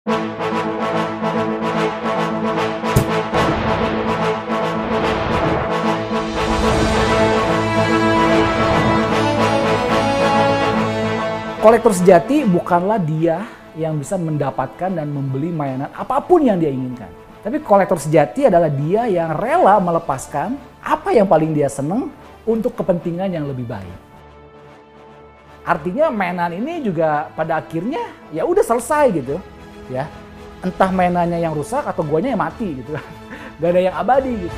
Kolektor sejati bukanlah dia yang bisa mendapatkan dan membeli mainan apapun yang dia inginkan. Tapi kolektor sejati adalah dia yang rela melepaskan apa yang paling dia seneng untuk kepentingan yang lebih baik. Artinya mainan ini juga pada akhirnya ya udah selesai gitu ya. Entah mainannya yang rusak atau guanya yang mati gitu. Gak ada yang abadi gitu.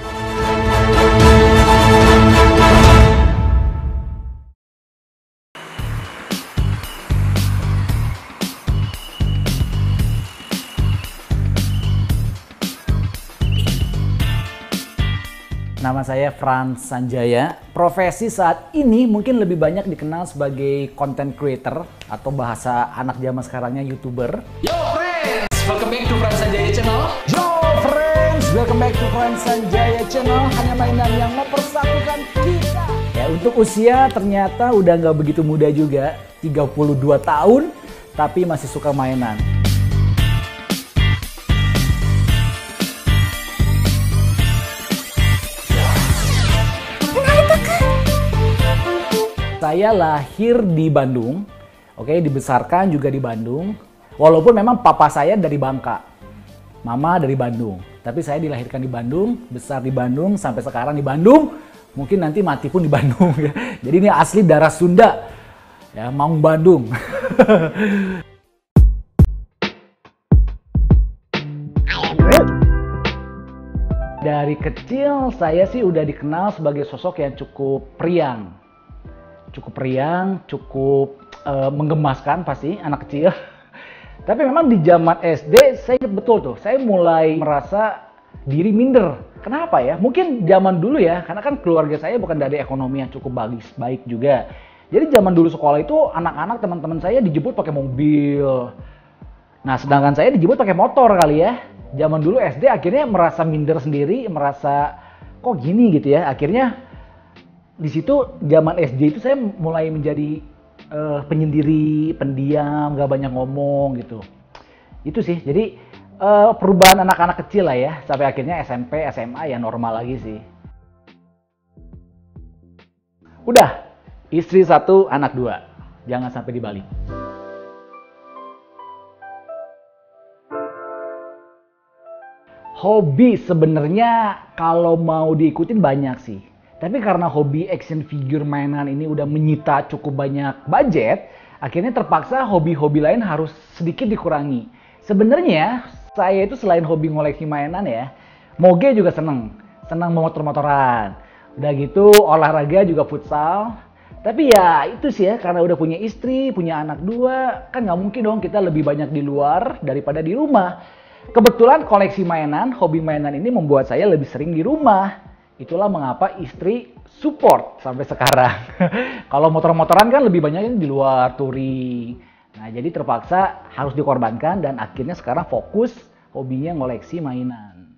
Nama saya Frans Sanjaya. Profesi saat ini mungkin lebih banyak dikenal sebagai content creator atau bahasa anak zaman sekarangnya YouTuber. Yo friends, welcome back to Frans Sanjaya Channel. Yo friends, welcome back to Frans Sanjaya Channel. Hanya mainan yang mempersatukan kita. Ya, untuk usia ternyata udah nggak begitu muda juga, 32 tahun, tapi masih suka mainan. Saya lahir di Bandung, oke, dibesarkan juga di Bandung. Walaupun memang papa saya dari Bangka, mama dari Bandung. Tapi saya dilahirkan di Bandung, besar di Bandung, sampai sekarang di Bandung. Mungkin nanti mati pun di Bandung. Jadi ini asli darah Sunda, ya, Maung Bandung. Dari kecil saya sih udah dikenal sebagai sosok yang cukup periang. Cukup menggemaskan pasti anak kecil. Tapi memang di zaman SD saya ingat betul tuh, saya mulai merasa diri minder. Kenapa ya? Mungkin zaman dulu ya, karena kan keluarga saya bukan dari ekonomi yang cukup baik juga. Jadi zaman dulu sekolah itu anak-anak teman-teman saya dijemput pakai mobil. Nah, sedangkan saya dijemput pakai motor kali ya. Zaman dulu SD akhirnya merasa minder sendiri, merasa kok gini gitu ya. Akhirnya di situ zaman SD itu saya mulai menjadi penyendiri, pendiam, gak banyak ngomong gitu. Itu sih, jadi perubahan anak-anak kecil lah ya, sampai akhirnya SMP, SMA ya normal lagi sih. Udah, istri 1, anak 2, jangan sampai dibalik. Hobi sebenarnya kalau mau diikutin banyak sih. Tapi karena hobi action figure mainan ini udah menyita cukup banyak budget, akhirnya terpaksa hobi-hobi lain harus sedikit dikurangi. Sebenarnya saya itu selain hobi ngoleksi mainan ya, moge juga seneng motor-motoran. Udah gitu olahraga juga futsal. Tapi ya itu sih ya, karena udah punya istri, punya anak 2, kan nggak mungkin dong kita lebih banyak di luar daripada di rumah. Kebetulan koleksi mainan, hobi mainan ini membuat saya lebih sering di rumah. Itulah mengapa istri support sampai sekarang. Kalau motor-motoran kan lebih banyak yang di luar touring. Nah, jadi terpaksa harus dikorbankan dan akhirnya sekarang fokus hobinya ngoleksi mainan.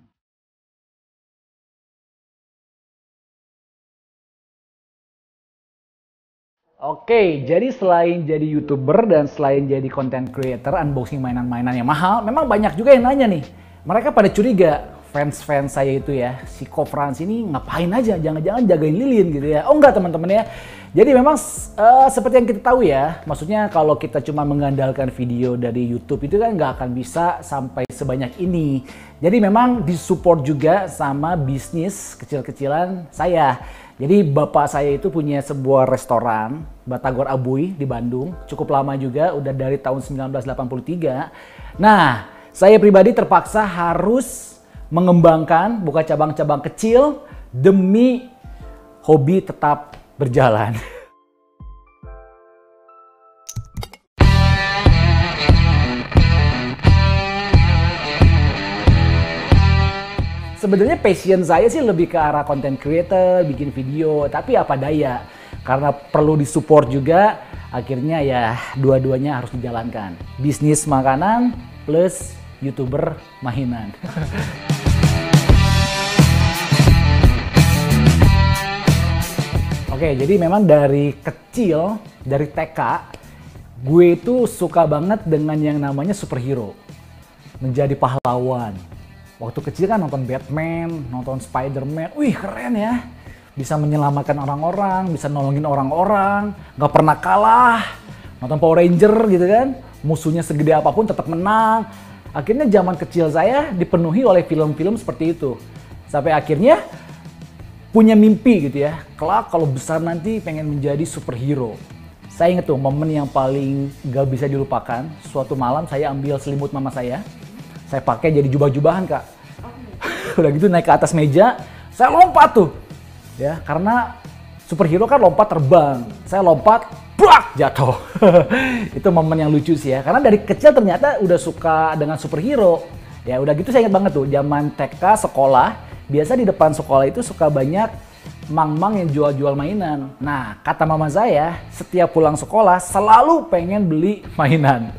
Oke, jadi selain jadi YouTuber dan selain jadi content creator unboxing mainan-mainan yang mahal, memang banyak juga yang nanya nih. Mereka pada curiga, fans saya itu ya, si Ko Frans ini ngapain aja, jangan-jangan jagain lilin gitu ya. Oh enggak teman-teman ya. Jadi memang seperti yang kita tahu ya, maksudnya kalau kita cuma mengandalkan video dari YouTube itu kan nggak akan bisa sampai sebanyak ini. Jadi memang disupport juga sama bisnis kecil-kecilan saya. Jadi bapak saya itu punya sebuah restoran, Batagor Abuy di Bandung, cukup lama juga, udah dari tahun 1983. Nah, saya pribadi terpaksa harus mengembangkan, buka cabang-cabang kecil demi hobi tetap berjalan. Sebenarnya passion saya sih lebih ke arah content creator, bikin video, tapi apa daya. Karena perlu disupport juga, akhirnya ya dua-duanya harus dijalankan. Bisnis makanan plus YouTuber mainan. Oke, jadi memang dari kecil, dari TK, gue itu suka banget dengan yang namanya superhero. menjadi pahlawan. Waktu kecil kan nonton Batman, nonton Spider-Man, wih keren ya. Bisa menyelamatkan orang-orang, bisa nolongin orang-orang, nggak pernah kalah. Nonton Power Ranger gitu kan, musuhnya segede apapun tetap menang. Akhirnya zaman kecil saya dipenuhi oleh film-film seperti itu. Sampai akhirnya punya mimpi gitu ya, kelak kalau besar nanti pengen menjadi superhero. Saya inget tuh momen yang paling gak bisa dilupakan. Suatu malam saya ambil selimut mama saya pakai jadi jubah-jubahan kak. Udah gitu naik ke atas meja, saya lompat tuh. Ya, karena superhero kan lompat terbang. Saya lompat, brak, jatuh. Itu momen yang lucu sih ya, karena dari kecil ternyata udah suka dengan superhero. Ya udah gitu saya inget banget tuh, zaman TK sekolah, biasa di depan sekolah itu suka banyak mang-mang yang jual-jual mainan. Nah, kata mama saya, setiap pulang sekolah selalu pengen beli mainan.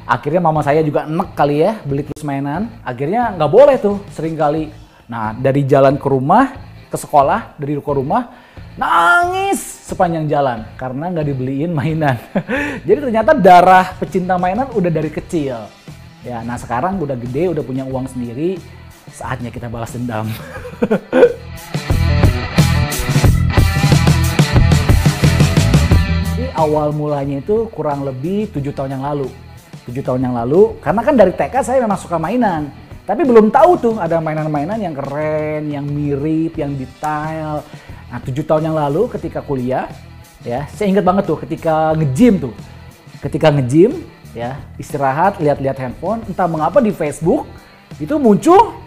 Akhirnya mama saya juga enek kali ya, beli terus mainan. Akhirnya nggak boleh tuh, sering kali. Nah, dari jalan ke rumah, ke sekolah, dari ke rumah, nangis sepanjang jalan karena nggak dibeliin mainan. Jadi ternyata darah pecinta mainan udah dari kecil. Ya, nah sekarang udah gede, udah punya uang sendiri, saatnya kita balas dendam. Awal mulanya itu kurang lebih 7 tahun yang lalu. 7 tahun yang lalu, karena kan dari TK saya memang suka mainan. Tapi belum tahu tuh ada mainan-mainan yang keren, yang mirip, yang detail. Nah 7 tahun yang lalu ketika kuliah, ya saya ingat banget tuh ketika nge-gym tuh. Ketika nge-gym, ya istirahat, lihat-lihat handphone, entah mengapa di Facebook, itu muncul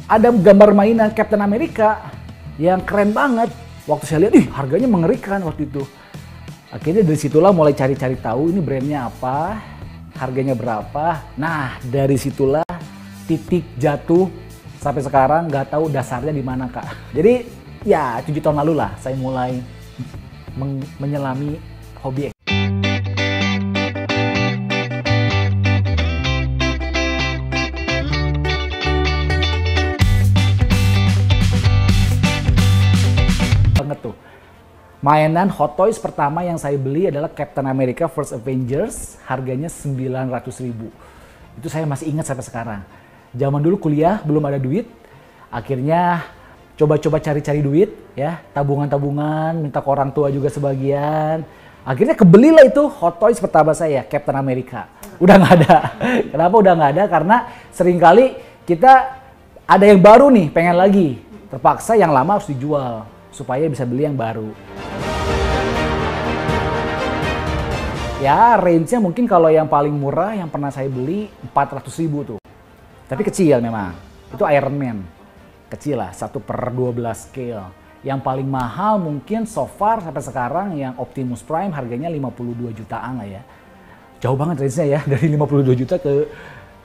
ada gambar mainan Captain America yang keren banget. Waktu saya lihat, harganya mengerikan waktu itu. Akhirnya dari situlah mulai cari-cari tahu ini brandnya apa, harganya berapa. Nah dari situlah titik jatuh sampai sekarang nggak tahu dasarnya di mana kak. Jadi ya 7 tahun lalu lah saya mulai menyelami hobi. Banget tuh. Mainan Hot Toys pertama yang saya beli adalah Captain America First Avengers, harganya 900.000. Itu saya masih ingat sampai sekarang. Zaman dulu kuliah belum ada duit, akhirnya coba-coba cari-cari duit, ya tabungan-tabungan, minta ke orang tua juga sebagian. Akhirnya kebelilah itu Hot Toys pertama saya, Captain America. Udah nggak ada. Kenapa udah nggak ada? Karena seringkali kita ada yang baru nih, pengen lagi. Terpaksa yang lama harus dijual supaya bisa beli yang baru. Ya range-nya mungkin kalau yang paling murah yang pernah saya beli 400.000 tuh. Tapi kecil memang. Itu Iron Man. Kecil lah, 1/12 scale. Yang paling mahal mungkin so far sampai sekarang yang Optimus Prime harganya 52 jutaan lah ya. Jauh banget range-nya ya, dari 52 juta ke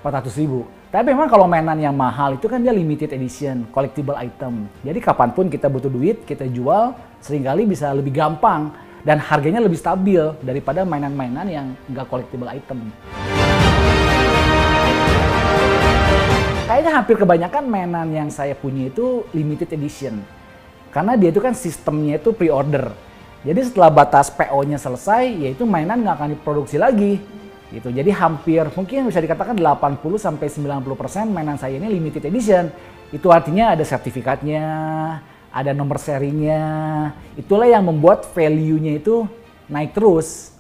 400.000. Tapi memang kalau mainan yang mahal itu kan dia limited edition, collectible item. Jadi kapanpun kita butuh duit, kita jual, seringkali bisa lebih gampang. Dan harganya lebih stabil daripada mainan-mainan yang nggak collectible item. Kayaknya hampir kebanyakan mainan yang saya punya itu limited edition. Karena dia itu kan sistemnya itu pre-order. Jadi setelah batas PO-nya selesai, yaitu mainan nggak akan diproduksi lagi. Gitu. Jadi hampir mungkin bisa dikatakan 80-90% mainan saya ini limited edition. Itu artinya ada sertifikatnya, ada nomor serinya. Itulah yang membuat value-nya itu naik terus.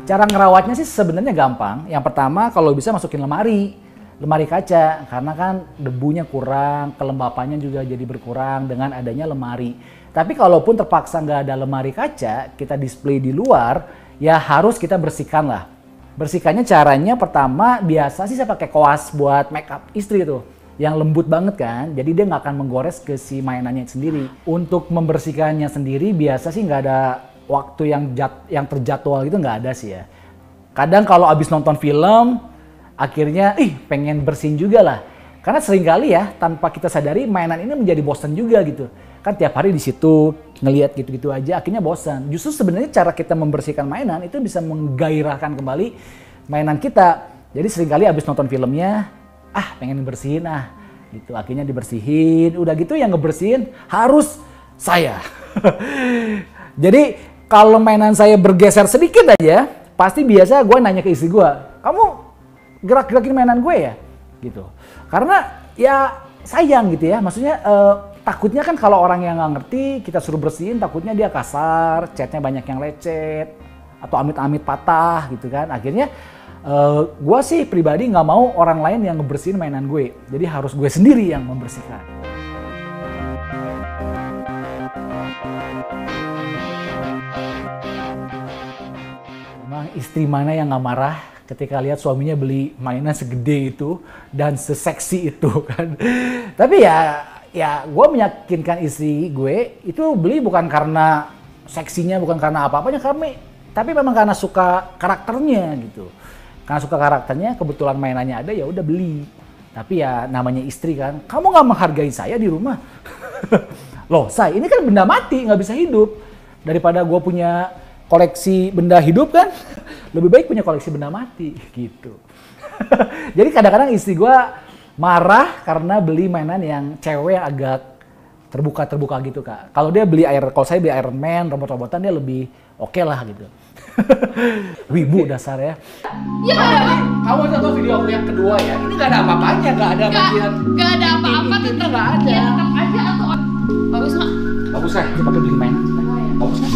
Cara ngerawatnya sih sebenarnya gampang. Yang pertama kalau bisa masukin lemari kaca. Karena kan debunya kurang, kelembapannya juga jadi berkurang dengan adanya lemari. Tapi kalaupun terpaksa nggak ada lemari kaca, kita display di luar, ya harus kita bersihkan lah. Bersihkannya caranya pertama biasa sih saya pakai koas buat make up istri tuh. Yang lembut banget kan, jadi dia nggak akan menggores ke si mainannya sendiri. Untuk membersihkannya sendiri biasa sih nggak ada waktu yang terjadwal gitu, nggak ada sih ya. Kadang kalau abis nonton film, akhirnya pengen bersihin juga lah. Karena seringkali ya tanpa kita sadari mainan ini menjadi bosan juga gitu. Kan tiap hari di situ ngelihat gitu-gitu aja, akhirnya bosan. Justru sebenarnya cara kita membersihkan mainan itu bisa menggairahkan kembali mainan kita. Jadi seringkali abis nonton filmnya, pengen bersihin gitu. Akhirnya dibersihin, udah gitu yang ngebersihin harus saya. Jadi kalau mainan saya bergeser sedikit aja, pasti biasa gue nanya ke istri gue, kamu gerak-gerakin mainan gue ya? Gitu. Karena ya sayang gitu ya, maksudnya takutnya kan kalau orang yang nggak ngerti, kita suruh bersihin, takutnya dia kasar, catnya banyak yang lecet, atau amit-amit patah gitu kan. Akhirnya gue sih pribadi nggak mau orang lain yang ngebersihin mainan gue, jadi harus gue sendiri yang membersihkan. Istri mana yang nggak marah ketika lihat suaminya beli mainan segede itu dan seseksi itu kan. Tapi ya gue meyakinkan istri gue itu beli bukan karena seksinya, bukan karena apa-apanya kami, tapi memang karena suka karakternya gitu. Karena suka karakternya, kebetulan mainannya ada, ya udah beli. Tapi ya namanya istri kan, kamu nggak menghargai saya di rumah. Loh, say, ini kan benda mati, nggak bisa hidup. Daripada gue punya koleksi benda hidup kan, lebih baik punya koleksi benda mati gitu. Jadi kadang-kadang istri gue marah karena beli mainan yang cewek agak terbuka gitu kak. Kalau saya beli Iron Man, robot-robotan dia lebih oke lah gitu. Wibu dasar ya. Ya. Kamu nonton video aku yang kedua ya. Ini nggak ada apa-apanya, nggak ada bagian. Nggak ada apa-apa, tetap nggak ada. Ya, tetap aja atau bagus nggak? Bagus ya. Kita pakai beli mainan. Bagus ya.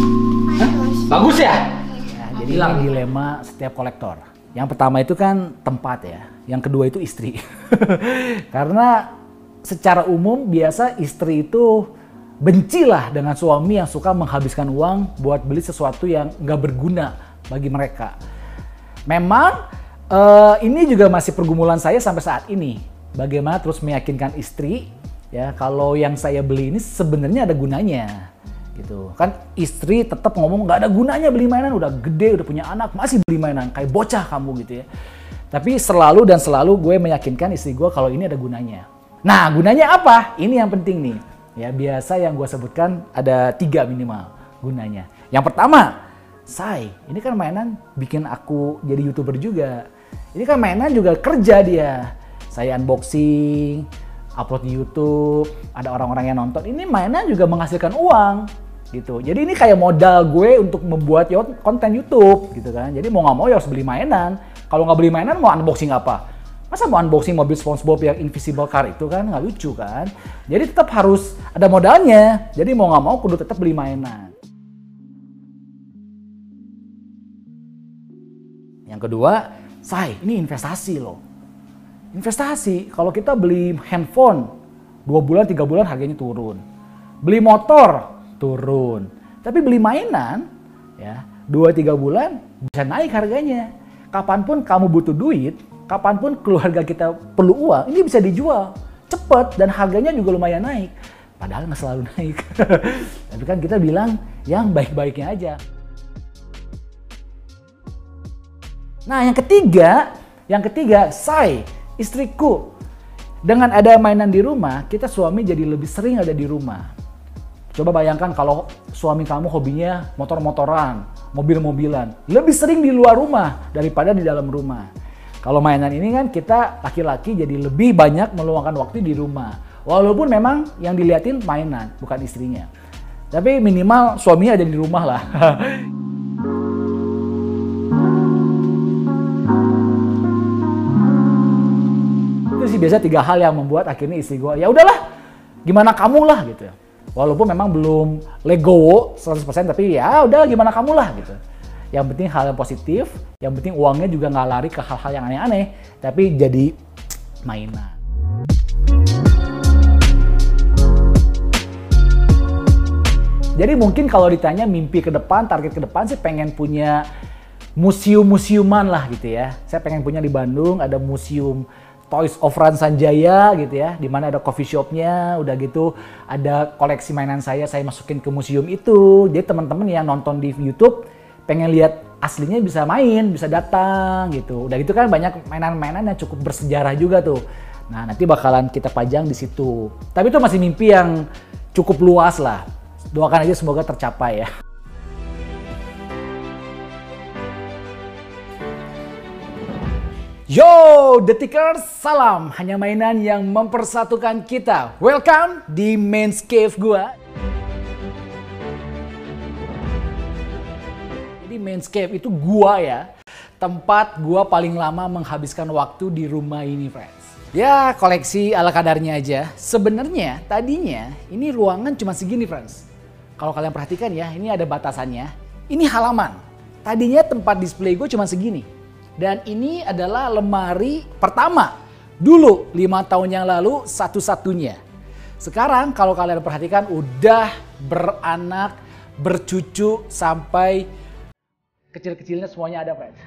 Bagus ya. Ya, jadi ini dilema setiap kolektor. Yang pertama itu kan tempat ya. Yang kedua itu istri. Karena secara umum biasa istri itu bencilah dengan suami yang suka menghabiskan uang buat beli sesuatu yang nggak berguna bagi mereka. Memang ini juga masih pergumulan saya sampai saat ini. Bagaimana terus meyakinkan istri ya kalau yang saya beli ini sebenarnya ada gunanya. Gitu. Kan istri tetap ngomong nggak ada gunanya beli mainan, udah gede, udah punya anak, masih beli mainan, kayak bocah kamu gitu ya. Tapi selalu gue meyakinkan istri gue kalau ini ada gunanya. Nah, gunanya apa? Ini yang penting nih. Ya, biasa yang gue sebutkan ada 3 minimal gunanya. Yang pertama, say, ini kan mainan bikin aku jadi YouTuber juga. Ini kan mainan juga kerja dia. Saya unboxing, upload di YouTube, ada orang-orang yang nonton. Ini mainan juga menghasilkan uang. Gitu. Jadi ini kayak modal gue untuk membuat konten YouTube gitu kan. Jadi mau nggak mau ya harus beli mainan. Kalau nggak beli mainan mau unboxing apa? Masa mau unboxing mobil SpongeBob yang Invisible Car itu kan nggak lucu kan. Jadi tetap harus ada modalnya. Jadi mau nggak mau kudu tetap beli mainan. Yang kedua, say, ini investasi loh. Investasi, kalau kita beli handphone 2 bulan 3 bulan harganya turun. Beli motor turun. Tapi beli mainan ya 2-3 bulan bisa naik harganya. Kapanpun kamu butuh duit, kapanpun keluarga kita perlu uang, ini bisa dijual cepet dan harganya juga lumayan naik. Padahal nggak selalu naik. Tapi kan kita bilang yang baik-baiknya aja. Nah, yang ketiga, say, istriku. Dengan ada mainan di rumah, kita suami jadi lebih sering ada di rumah. Coba bayangkan kalau suami kamu hobinya motor-motoran, mobil-mobilan. Lebih sering di luar rumah daripada di dalam rumah. Kalau mainan ini kan kita laki-laki jadi lebih banyak meluangkan waktu di rumah. Walaupun memang yang diliatin mainan, bukan istrinya. Tapi minimal suaminya ada di rumah lah. Itu sih biasa 3 hal yang membuat akhirnya istri gue, ya udahlah, gimana kamu lah gitu ya. Walaupun memang belum legowo 100%, tapi ya udah gimana kamu lah gitu. Yang penting hal yang positif, yang penting uangnya juga nggak lari ke hal-hal yang aneh-aneh, tapi jadi mainan. Jadi mungkin kalau ditanya mimpi ke depan, target ke depan sih pengen punya museum-museuman lah gitu ya. Saya pengen punya di Bandung ada museum Toys of Ran Sanjaya gitu ya, di mana ada coffee shopnya, udah gitu ada koleksi mainan saya masukin ke museum itu. Jadi teman-teman yang nonton di YouTube pengen lihat aslinya bisa main, bisa datang gitu. Udah gitu kan banyak mainan-mainan yang cukup bersejarah juga tuh. Nah, nanti bakalan kita pajang di situ. Tapi itu masih mimpi yang cukup luas lah. Doakan aja semoga tercapai ya. Yo, Detikers, salam. Hanya mainan yang mempersatukan kita. Welcome di Men's Cave gua. Manscaped itu gua ya. Tempat gua paling lama menghabiskan waktu di rumah ini, friends. Ya, koleksi ala kadarnya aja. Sebenarnya tadinya ini ruangan cuma segini, friends. Kalau kalian perhatikan ya, ini ada batasannya. Ini halaman. Tadinya tempat display gue cuma segini. Dan ini adalah lemari pertama. Dulu 5 tahun yang lalu satu-satunya. Sekarang kalau kalian perhatikan udah beranak, bercucu sampai kecil-kecilnya semuanya ada, friends.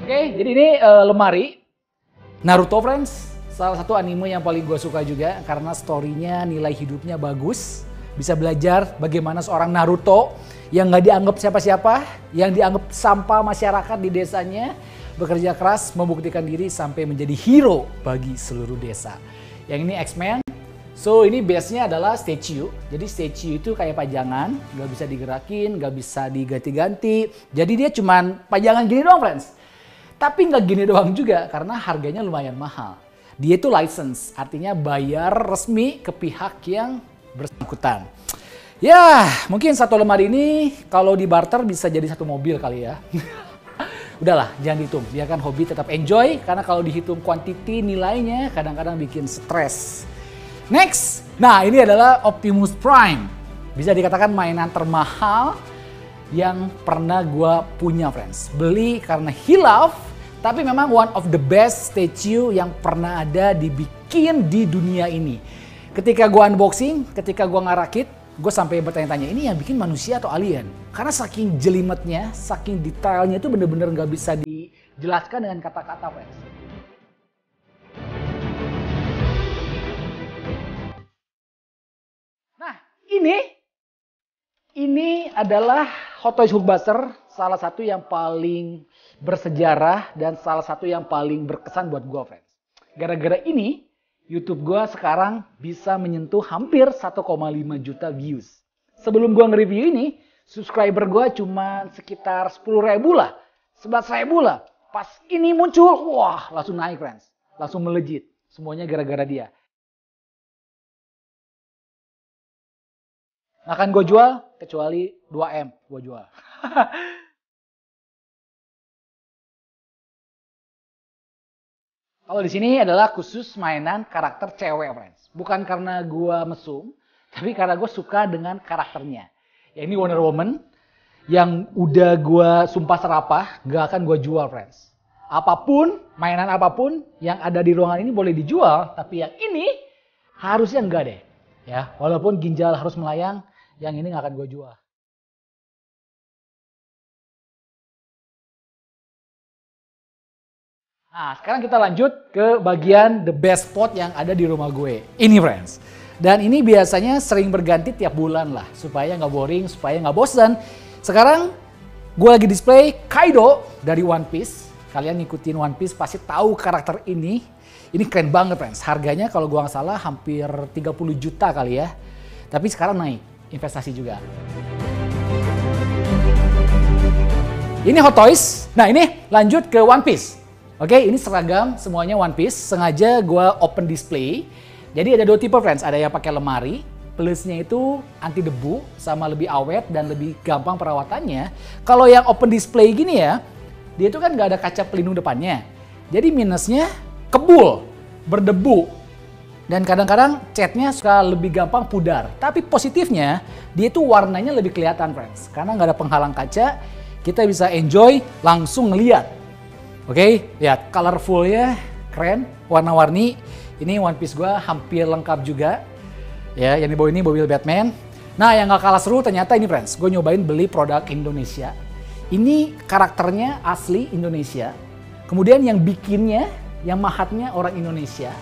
Oke, jadi ini lemari Naruto, friends. Salah satu anime yang paling gue suka juga karena story-nya, nilai hidupnya bagus. Bisa belajar bagaimana seorang Naruto yang nggak dianggap siapa-siapa, yang dianggap sampah masyarakat di desanya, bekerja keras, membuktikan diri sampai menjadi hero bagi seluruh desa. Yang ini X-Men. So ini base-nya adalah statue. Jadi statue itu kayak pajangan, nggak bisa digerakin, nggak bisa diganti-ganti. Jadi dia cuman pajangan gini doang, friends. Tapi nggak gini doang juga karena harganya lumayan mahal. Dia itu license, artinya bayar resmi ke pihak yang bersangkutan. Ya, mungkin satu lemari ini kalau di barter bisa jadi satu mobil kali ya. Udahlah, jangan dihitung. Biarkan hobi tetap enjoy karena kalau dihitung quantity nilainya kadang-kadang bikin stres. Next, nah ini adalah Optimus Prime. Bisa dikatakan mainan termahal yang pernah gua punya, friends. Beli karena hilaf, tapi memang one of the best statue yang pernah ada dibikin di dunia ini. Ketika gua unboxing, ketika gua ngarakit, gue sampai bertanya-tanya, ini yang bikin manusia atau alien? Karena saking jelimetnya, saking detailnya itu bener-bener nggak bisa dijelaskan dengan kata-kata, friends. Nah, ini adalah Hot Toys Hulkbuster, salah satu yang paling bersejarah dan salah satu yang paling berkesan buat gue, friends. Gara-gara ini, YouTube gue sekarang bisa menyentuh hampir 1,5 juta views. Sebelum gue nge-review ini, subscriber gue cuma sekitar 10.000 lah, 11.000 lah. Pas ini muncul, wah langsung naik, friends. Langsung melejit. Semuanya gara-gara dia. Nggak akan gue jual, kecuali 2M gue jual. Kalau di sini adalah khusus mainan karakter cewek, friends. Bukan karena gue mesum, tapi karena gue suka dengan karakternya. Ya ini Wonder Woman yang udah gue sumpah serapah, gak akan gue jual, friends. Apapun, mainan apapun yang ada di ruangan ini boleh dijual, tapi yang ini harusnya enggak deh. Ya, walaupun ginjal harus melayang, yang ini gak akan gue jual. Nah, sekarang kita lanjut ke bagian the best spot yang ada di rumah gue. Ini, friends. Dan ini biasanya sering berganti tiap bulan lah. Supaya nggak boring, supaya nggak bosan. Sekarang gue lagi display Kaido dari One Piece. Kalian ngikutin One Piece pasti tahu karakter ini. Ini keren banget, friends. Harganya kalau gue nggak salah hampir 30 juta kali ya. Tapi sekarang naik, investasi juga. Ini Hot Toys. Nah ini lanjut ke One Piece. Oke, ini seragam semuanya One Piece. Sengaja gue open display. Jadi ada dua tipe, friends. Ada yang pakai lemari. Plusnya itu anti debu sama lebih awet dan lebih gampang perawatannya. Kalau yang open display gini ya, dia itu kan nggak ada kaca pelindung depannya. Jadi minusnya kebul, berdebu. Dan kadang-kadang catnya suka lebih gampang pudar. Tapi positifnya, dia itu warnanya lebih kelihatan, friends. Karena nggak ada penghalang kaca, kita bisa enjoy langsung ngeliat. Oke, lihat colorful-nya keren, warna-warni. Ini One Piece gue hampir lengkap juga. Ya, yang di bawah ini mobil Batman. Nah, yang gak kalah seru ternyata ini, friends. Gue nyobain beli produk Indonesia. Ini karakternya asli Indonesia. Kemudian yang bikinnya, yang mahatnya orang Indonesia.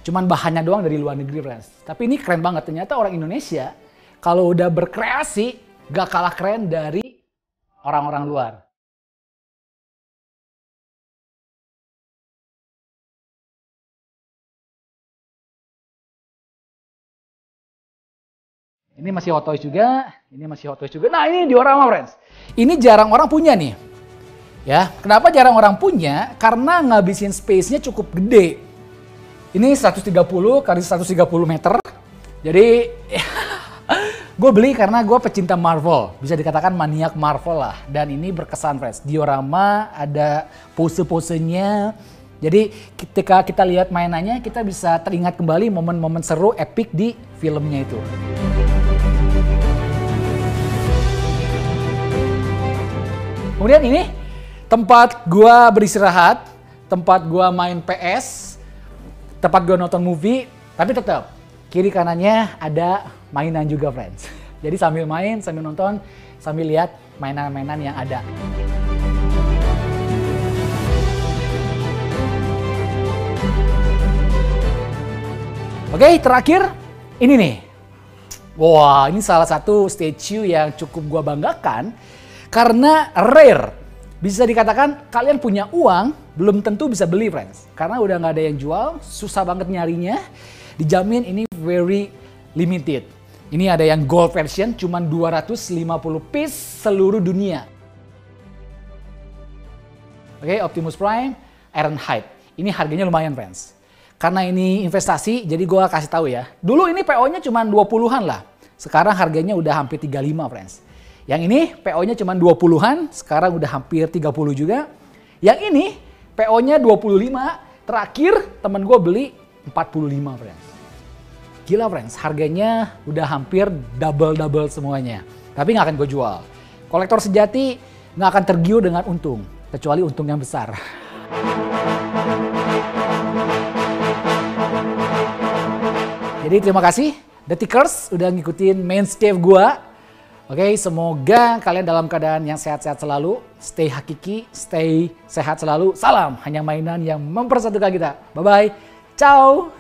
Cuman bahannya doang dari luar negeri, friends. Tapi ini keren banget. Ternyata orang Indonesia kalau udah berkreasi gak kalah keren dari orang-orang luar. Ini masih Hot Toys juga, ini masih Hot Toys juga. Nah ini diorama, friends. Ini jarang orang punya nih. Ya, kenapa jarang orang punya? Karena ngabisin space-nya cukup gede. Ini 130 kali 130 meter. Jadi gue beli karena gue pecinta Marvel. Bisa dikatakan maniak Marvel lah. Dan ini berkesan friends. Diorama, ada pose-posenya. Jadi ketika kita lihat mainannya, kita bisa teringat kembali momen-momen seru, epic di filmnya itu. Kemudian ini tempat gue beristirahat, tempat gue main PS, tempat gue nonton movie, tapi tetap kiri kanannya ada mainan juga friends. Jadi sambil main, sambil nonton, sambil lihat mainan-mainan yang ada. Oke, terakhir ini nih. Wah, ini salah satu statue yang cukup gua banggakan karena rare. Bisa dikatakan kalian punya uang, belum tentu bisa beli friends. Karena udah nggak ada yang jual, susah banget nyarinya. Dijamin ini very limited. Ini ada yang gold version, cuman 250 piece seluruh dunia. Oke, Optimus Prime, Ironhide. Ini harganya lumayan friends. Karena ini investasi, jadi gue kasih tahu ya. Dulu ini PO-nya cuma 20-an lah. Sekarang harganya udah hampir 35 friends. Yang ini PO-nya cuma 20-an, sekarang udah hampir 30 juga. Yang ini PO-nya 25, terakhir temen gue beli 45 friends. Gila friends, harganya udah hampir double-double semuanya. Tapi nggak akan gue jual. Kolektor sejati nggak akan tergiur dengan untung, kecuali untung yang besar. Jadi terima kasih The Tickers udah ngikutin Mainstave gua. Oke, semoga kalian dalam keadaan yang sehat-sehat selalu. Stay hakiki, stay sehat selalu. Salam hanya mainan yang mempersatukan kita. Bye-bye. Ciao.